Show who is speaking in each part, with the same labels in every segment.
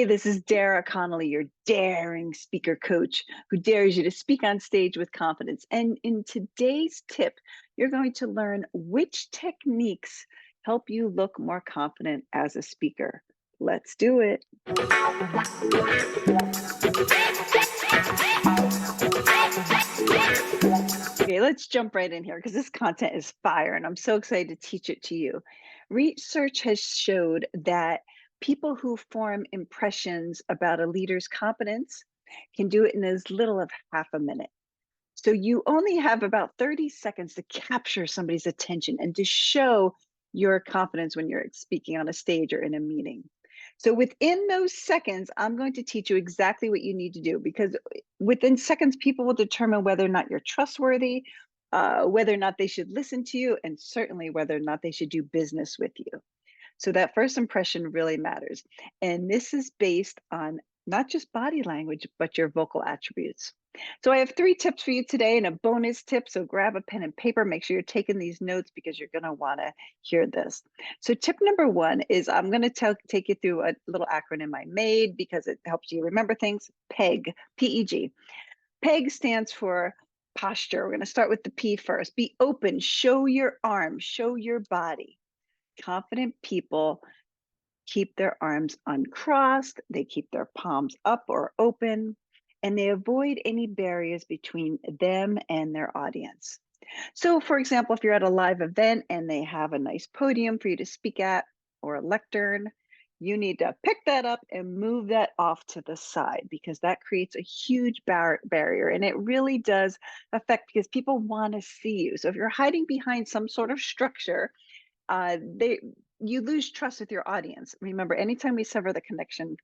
Speaker 1: Hey, this is Dara Connolly, your daring speaker coach who dares you to speak on stage with confidence. And in today's tip, you're going to learn which techniques help you look more confident as a speaker. Let's do it. Okay, let's jump right in here because this content is fire and I'm so excited to teach it to you. Research has showed that people who form impressions about a leader's competence can do it in as little as half a minute. So you only have about 30 seconds to capture somebody's attention and to show your confidence when you're speaking on a stage or in a meeting. So within those seconds, I'm going to teach you exactly what you need to do because within seconds, people will determine whether or not you're trustworthy, whether or not they should listen to you, and certainly whether or not they should do business with you. So that first impression really matters. And this is based on not just body language, but your vocal attributes. So I have 3 tips for you today and a bonus tip. So grab a pen and paper. Make sure you're taking these notes because you're going to want to hear this. So tip number 1 is I'm going to take you through a little acronym I made because it helps you remember things. PEG, P-E-G. PEG stands for posture. We're going to start with the P first. Be open. Show your arms. Show your body. Confident people keep their arms uncrossed, they keep their palms up or open, and they avoid any barriers between them and their audience. So, for example, if you're at a live event and they have a nice podium for you to speak at or a lectern, you need to pick that up and move that off to the side because that creates a huge barrier. And it really does affect because people want to see you. So if you're hiding behind some sort of structure, you lose trust with your audience. Remember, anytime we sever the connection,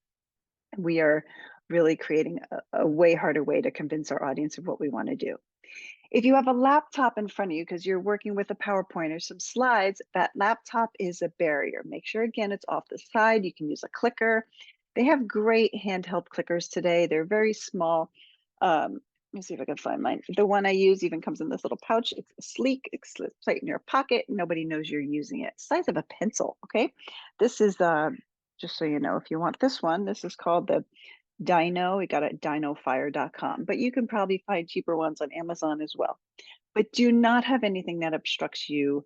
Speaker 1: we are really creating a way harder way to convince our audience of what we want to do. If you have a laptop in front of you because you're working with a PowerPoint or some slides, that laptop is a barrier. Make sure, again, it's off the side. You can use a clicker. They have great handheld clickers today. They're very small. Let me see if I can find mine. The one I use even comes in this little pouch. It's sleek. It's right in your pocket. Nobody knows you're using it. Size of a pencil, okay? This is, just so you know, if you want this one, this is called the Dino. We got it at dinofire.com, but you can probably find cheaper ones on Amazon as well. But do not have anything that obstructs you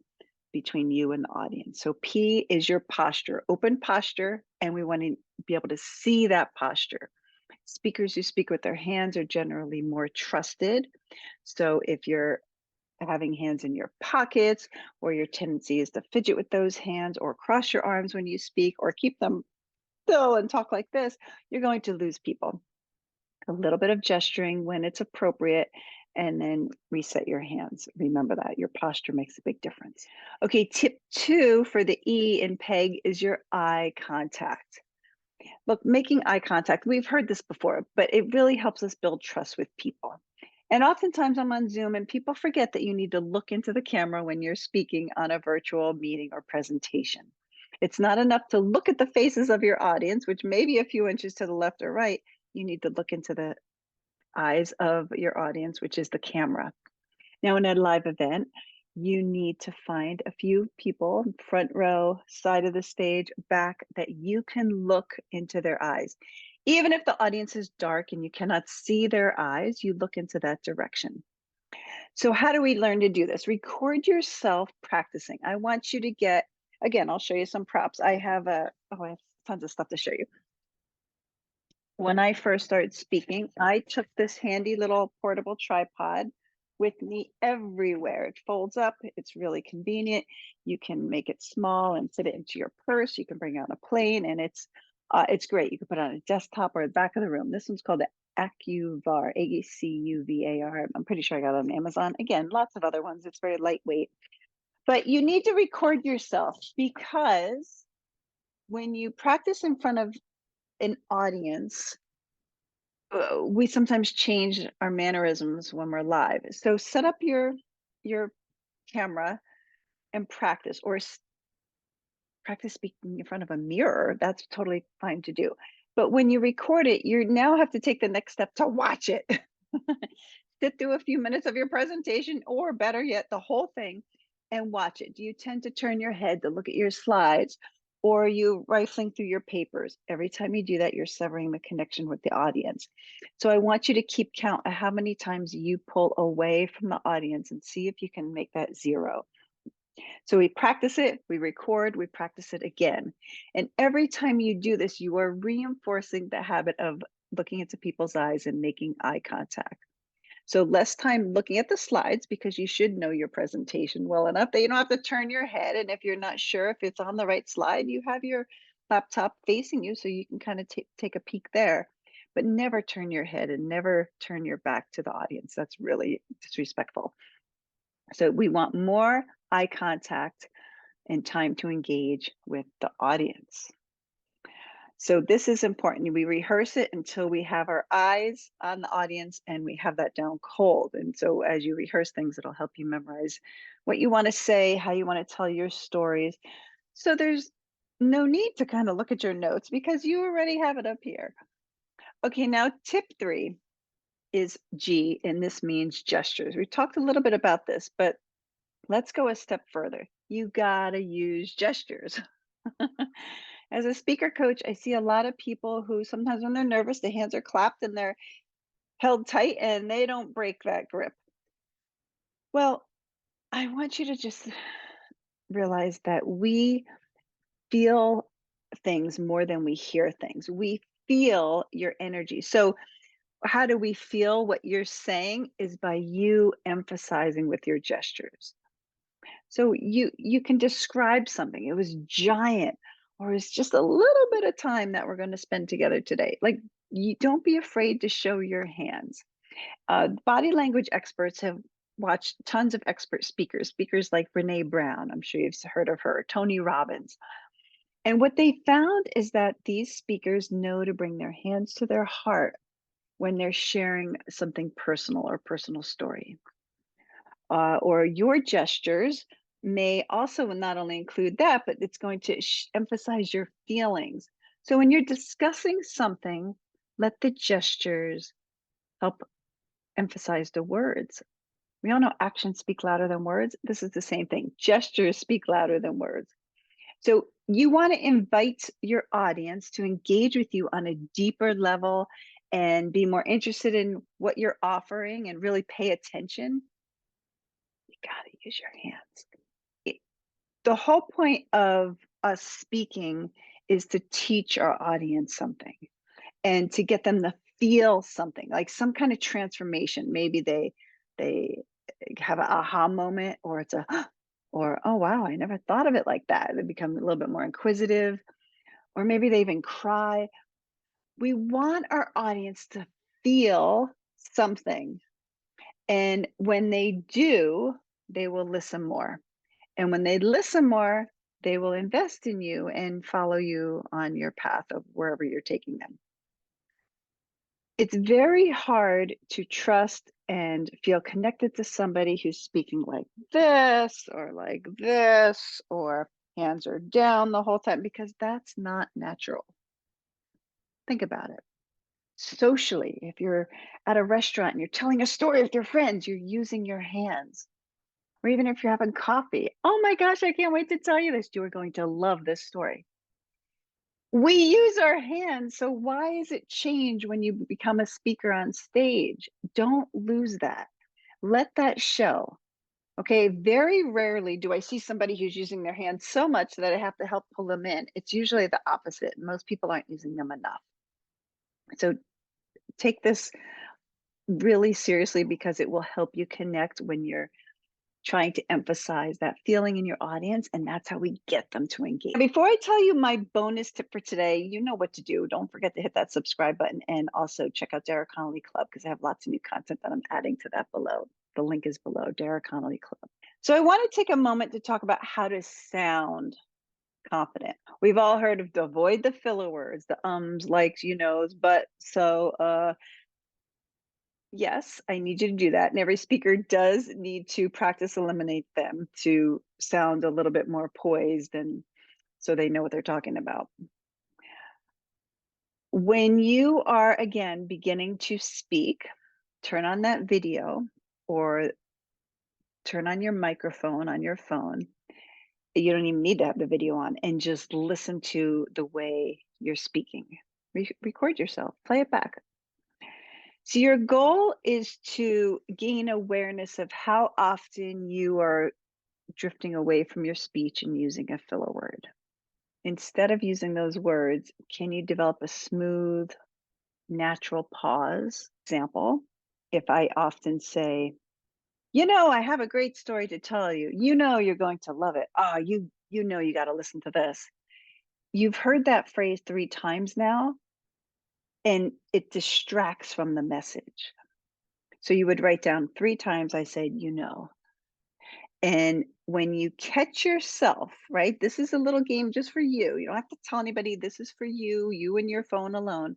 Speaker 1: between you and the audience. So P is your posture, open posture, and we want to be able to see that posture. Speakers who speak with their hands are generally more trusted. So if you're having hands in your pockets, or your tendency is to fidget with those hands, or cross your arms when you speak, or keep them still and talk like this, you're going to lose people. A little bit of gesturing when it's appropriate, and then reset your hands. Remember that your posture makes a big difference. Okay, tip 2 for the E in PEG is your eye contact. Look, making eye contact, we've heard this before, but it really helps us build trust with people. And oftentimes I'm on Zoom and people forget that you need to look into the camera when you're speaking on a virtual meeting or presentation. It's not enough to look at the faces of your audience, which may be a few inches to the left or right. You need to look into the eyes of your audience, which is the camera. Now, in a live event, you need to find a few people, front row, side of the stage, back, that you can look into their eyes. Even if the audience is dark and you cannot see their eyes, you look into that direction. So how do we learn to do this? Record yourself practicing. I want you to get, again, I'll show you some props. I have tons of stuff to show you. When I first started speaking, I took this handy little portable tripod with me everywhere. It folds up, it's really convenient. You can make it small and fit it into your purse. You can bring it on a plane, and it's great. You can put it on a desktop or the back of the room. This one's called the ACUVAR, A-C-U-V-A-R. I'm pretty sure I got it on Amazon. Again, lots of other ones. It's very lightweight. But you need to record yourself because when you practice in front of an audience, we sometimes change our mannerisms when we're live. So set up your camera and practice, or practice speaking in front of a mirror. That's totally fine to do. But when you record it, you now have to take the next step to watch it. Sit through a few minutes of your presentation, or better yet, the whole thing, and watch it. Do you tend to turn your head to look at your slides? or you rifling through your papers. Every time you do that, you're severing the connection with the audience. So I want you to keep count of how many times you pull away from the audience and see if you can make that 0. So we practice it, we record, we practice it again. And every time you do this, you are reinforcing the habit of looking into people's eyes and making eye contact. So less time looking at the slides because you should know your presentation well enough that you don't have to turn your head. And if you're not sure if it's on the right slide, you have your laptop facing you so you can kind of take a peek there. But never turn your head and never turn your back to the audience. That's really disrespectful. So we want more eye contact and time to engage with the audience. So this is important. We rehearse it until we have our eyes on the audience and we have that down cold. And so as you rehearse things, it'll help you memorize what you want to say, how you want to tell your stories. So there's no need to kind of look at your notes because you already have it up here. Okay, now tip 3 is G, and this means gestures. We talked a little bit about this, but let's go a step further. You gotta use gestures. As a speaker coach, I see a lot of people who sometimes when they're nervous, the hands are clapped and they're held tight and they don't break that grip. Well, I want you to just realize that we feel things more than we hear things. We feel your energy. So, how do we feel what you're saying is by you emphasizing with your gestures. So you can describe something. It was giant, or it's just a little bit of time that we're going to spend together today. Like you don't be afraid to show your hands. Body language experts have watched tons of expert speakers like Brene Brown. I'm sure you've heard of her, Tony Robbins. And what they found is that these speakers know to bring their hands to their heart when they're sharing something personal or personal story. Or your gestures may also not only include that, but it's going to emphasize your feelings. So when you're discussing something, let the gestures help emphasize the words. We all know actions speak louder than words. This is the same thing. Gestures speak louder than words. So you want to invite your audience to engage with you on a deeper level and be more interested in what you're offering and really pay attention. You got to use your hands. It- the whole point of us speaking is to teach our audience something and to get them to feel something like some kind of transformation. Maybe they have an aha moment, or it's a or oh wow, I never thought of it like that. They become a little bit more inquisitive, or maybe they even cry. We want our audience to feel something, and when they do, they will listen more. And when they listen more, they will invest in you and follow you on your path of wherever you're taking them. It's very hard to trust and feel connected to somebody who's speaking like this, or hands are down the whole time because that's not natural. Think about it. Socially, if you're at a restaurant and you're telling a story with your friends, you're using your hands. Or even if you're having coffee. Oh my gosh, I can't wait to tell you this. You are going to love this story. We use our hands. So why is it change when you become a speaker on stage? Don't lose that. Let that show. Okay. Very rarely do I see somebody who's using their hands so much that I have to help pull them in. It's usually the opposite. Most people aren't using them enough. So take this really seriously because it will help you connect when you're trying to emphasize that feeling in your audience, and that's how we get them to engage. Before I tell you my bonus tip for today, you know what to do. Don't forget to hit that subscribe button and also check out DaraConnollyCLUB because I have lots of new content that I'm adding to that below. The link is below, DaraConnollyCLUB. So I want to take a moment to talk about how to sound confident. We've all heard of avoid the filler words, the ums, likes, you knows, but so yes, I need you to do that. And every speaker does need to practice eliminate them to sound a little bit more poised and so they know what they're talking about. When you are, again, beginning to speak, turn on that video or turn on your microphone on your phone You don't even need to have the video on, and just listen to the way you're speaking. Record yourself, play it back. So your goal is to gain awareness of how often you are drifting away from your speech and using a filler word. Instead of using those words, can you develop a smooth, natural pause? Example, if I often say, I have a great story to tell you. You're going to love it. Oh, you got to listen to this. You've heard that phrase 3 times now, and it distracts from the message. So you would write down 3 times I said, And when you catch yourself, right? This is a little game just for you. You don't have to tell anybody. This is for you and your phone alone.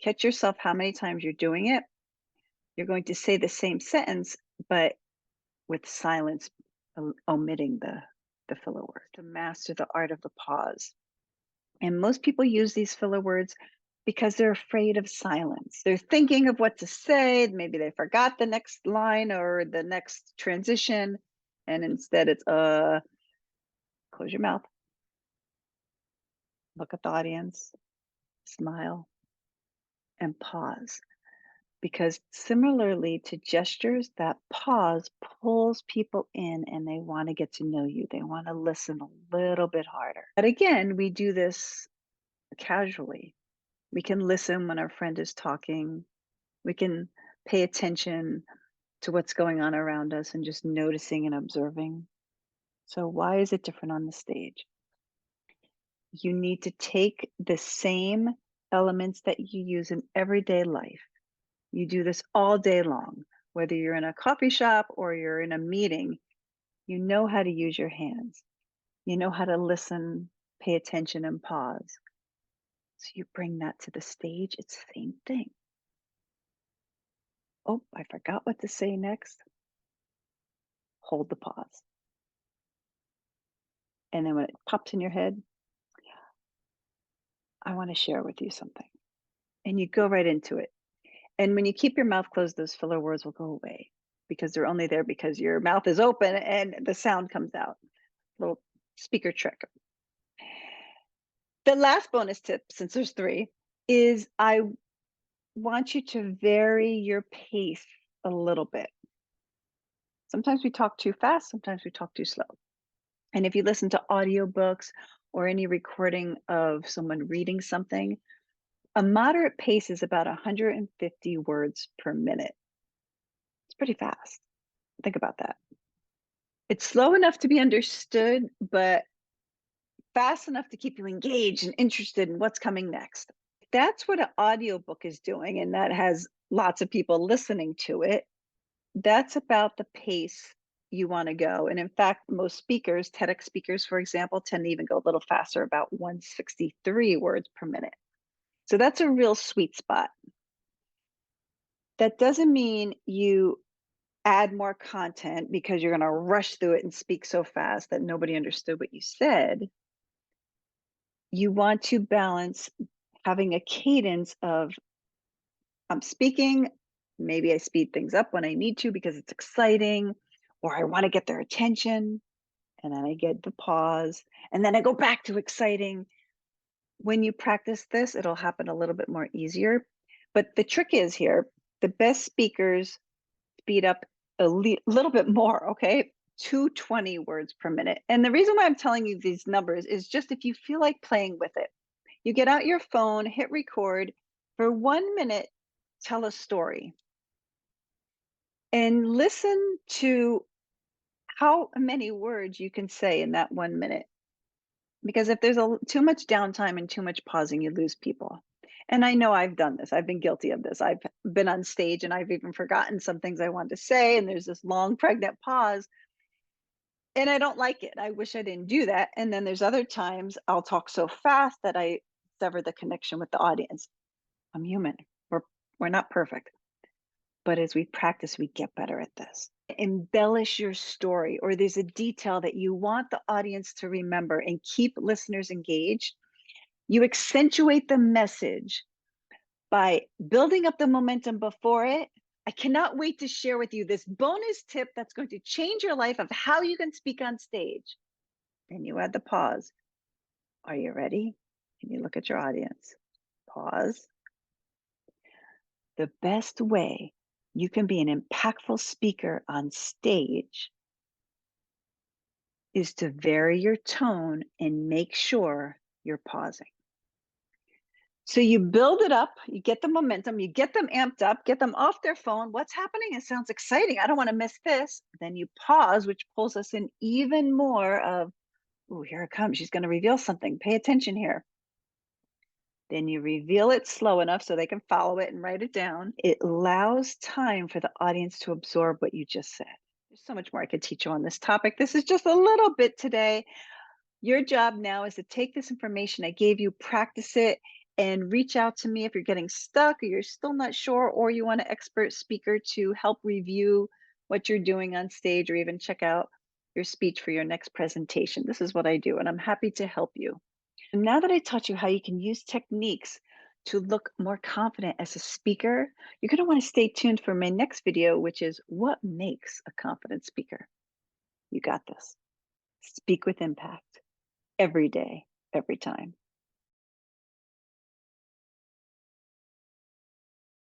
Speaker 1: Catch yourself how many times you're doing it. You're going to say the same sentence, but with silence, omitting the filler word, to master the art of the pause. And most people use these filler words because they're afraid of silence. They're thinking of what to say. Maybe they forgot the next line or the next transition. And instead it's, close your mouth, look at the audience, smile, and pause. Because similarly to gestures, that pause pulls people in and they want to get to know you. They want to listen a little bit harder. But again, we do this casually. We can listen when our friend is talking. We can pay attention to what's going on around us and just noticing and observing. So, why is it different on the stage? You need to take the same elements that you use in everyday life. You do this all day long, whether you're in a coffee shop or you're in a meeting, you know how to use your hands. You know how to listen, pay attention, and pause. So you bring that to the stage, it's the same thing. Oh, I forgot what to say next. Hold the pause. And then when it pops in your head, I want to share with you something. And you go right into it. And when you keep your mouth closed, those filler words will go away because they're only there because your mouth is open and the sound comes out. Little speaker trick. The last bonus tip, since there's 3, is I want you to vary your pace a little bit. Sometimes we talk too fast, sometimes we talk too slow. And if you listen to audiobooks or any recording of someone reading something, a moderate pace is about 150 words per minute. It's pretty fast. Think about that. It's slow enough to be understood, but fast enough to keep you engaged and interested in what's coming next. That's what an audiobook is doing, and that has lots of people listening to it. That's about the pace you want to go. And in fact, most speakers, TEDx speakers, for example, tend to even go a little faster, about 163 words per minute. So that's a real sweet spot. That doesn't mean you add more content because you're going to rush through it and speak so fast that nobody understood what you said. You want to balance having a cadence of I'm speaking, maybe I speed things up when I need to because it's exciting, or I want to get their attention, and then I get the pause, and then I go back to exciting. When you practice this, it'll happen a little bit more easier. But the trick is here, the best speakers speed up a little bit more, okay? 220 words per minute. And the reason why I'm telling you these numbers is just if you feel like playing with it, you get out your phone, hit record for 1 minute, tell a story. And listen to how many words you can say in that 1 minute. Because if there's too much downtime and too much pausing, you lose people. And I know I've done this. I've been guilty of this. I've been on stage and I've even forgotten some things I wanted to say. And there's this long, pregnant pause. And I don't like it. I wish I didn't do that. And then there's other times I'll talk so fast that I sever the connection with the audience. I'm human. We're not perfect. But as we practice, we get better at this. Embellish your story, or there's a detail that you want the audience to remember and keep listeners engaged. You accentuate the message by building up the momentum before it. I cannot wait to share with you this bonus tip that's going to change your life of how you can speak on stage. Then you add the pause. Are you ready? And you look at your audience. Pause. The best way you can be an impactful speaker on stage is to vary your tone and make sure you're pausing. So you build it up, you get the momentum, you get them amped up, get them off their phone. What's happening? It sounds exciting. I don't want to miss this. Then you pause, which pulls us in even more of, oh, here it comes. She's going to reveal something. Pay attention here. Then you reveal it slow enough so they can follow it and write it down. It allows time for the audience to absorb what you just said. There's so much more I could teach you on this topic. This is just a little bit today. Your job now is to take this information I gave you, practice it, and reach out to me if you're getting stuck or you're still not sure, or you want an expert speaker to help review what you're doing on stage or even check out your speech for your next presentation. This is what I do, and I'm happy to help you. Now that I taught you how you can use techniques to look more confident as a speaker, you're going to want to stay tuned for my next video, which is what makes a confident speaker. You got this. Speak with impact every day, every time.